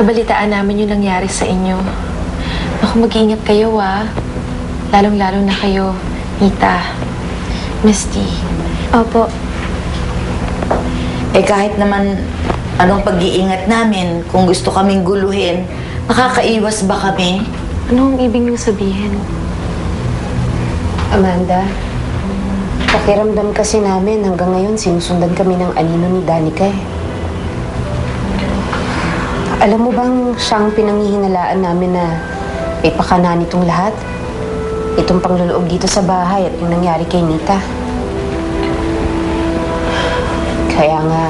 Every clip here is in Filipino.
Nabalitaan namin yung nangyari sa inyo. Naku, mag-iingat kayo, Lalong-lalo na kayo, Nita, Misty. Opo. Kahit naman anong pag-iingat namin, kung gusto kaming guluhin, makakaiwas ba kami? Ano ang ibig niyong sabihin? Amanda, pakiramdam kasi namin hanggang ngayon sinusundan kami ng anino ni Danica eh. Alam mo bang siyang pinanghihinalaan namin na ipakanan itong lahat? Itong pangluloob dito sa bahay at yung nangyari kay Nita. Kaya nga,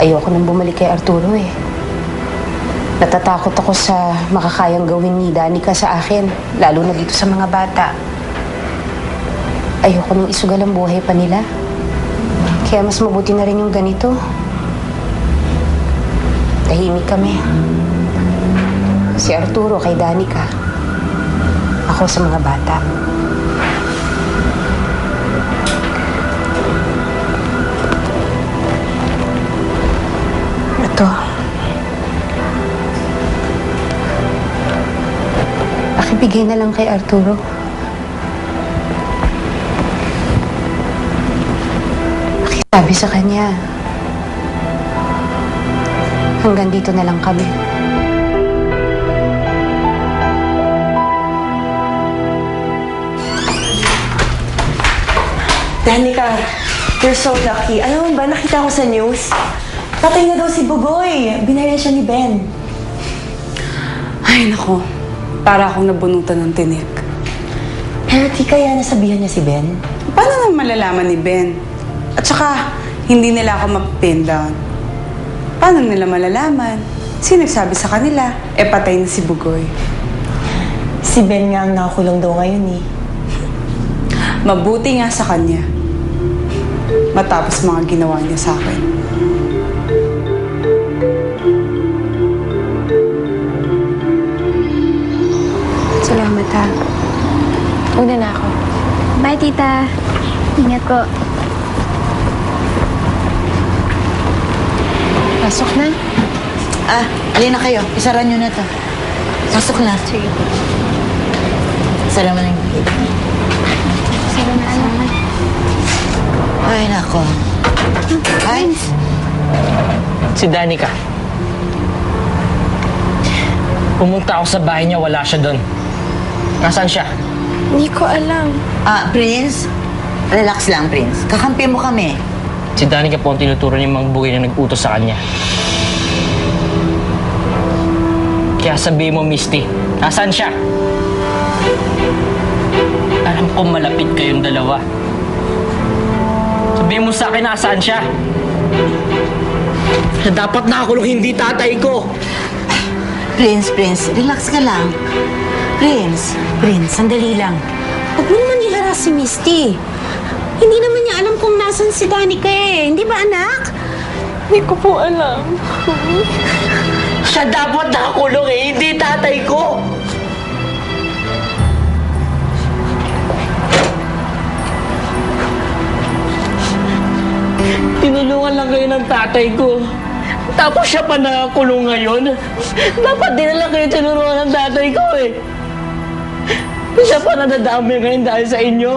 ayoko nang bumalik kay Arturo eh. Natatakot ako sa makakayang gawin ni Danica sa akin, lalo na dito sa mga bata. Ayoko nang isugal ang buhay pa nila. Kaya mas mabuti na rin yung ganito. Tahimik kami. Si Arturo kay Danica. Ako sa mga bata. Ito. Pakibigay na lang kay Arturo. Sabi sa kanya, hanggang dito na lang kami. Danica, you're so lucky. Alam mo ba, nakita ko sa news, patay na daw si Bugoy. Binaril siya ni Ben. Ay, nako. Para akong nabunutan ng tinik. Pero di kaya nasabihan niya si Ben? Paano nang malalaman ni Ben? At saka, hindi nila ako mapipin down. Paano nila malalaman? Sino nagsabi sa kanila? Patay na si Bugoy. Si Ben nga ang nakakulong daw ngayon eh. Mabuti nga sa kanya. Matapos mga ginawa niya sa akin. Salamat ha. Una na ako. Bye, tita. Ingat po. Pasok na. Alina kayo. Isara nyo na to. Pasok na. Sige po. Sara mo na yung gate. Salamat. Ay, nako. Ay, Si Danica. Pumunta ako sa bahay niya, wala siya doon. Nasaan siya? Hindi ko alam. Prince. Relax lang, Prince. Kakampi mo kami. Si Danica po ang tinuturo niya mga bugay na nag-utos sa kanya. Kaya sabihin mo, Misty, nasaan siya? Alam ko malapit kayong dalawa. Sabihin mo sa akin, nasaan siya? Na dapat nakakulong hindi tatay ko. Prince, relax ka lang. Prince, sandali lang. Huwag mo naman iharas si Misty. Hindi naman niya alam kung nasan si Danica eh. Hindi ba, anak? Hindi ko po alam. Siya dapat nakakulong hindi tatay ko. Tinulungan lang kayo ng tatay ko. Tapos siya pa nakakulong ngayon. Dapat din na lang kayo tinulungan ng tatay ko eh. Siya pa nadadami ngayon dahil sa inyo.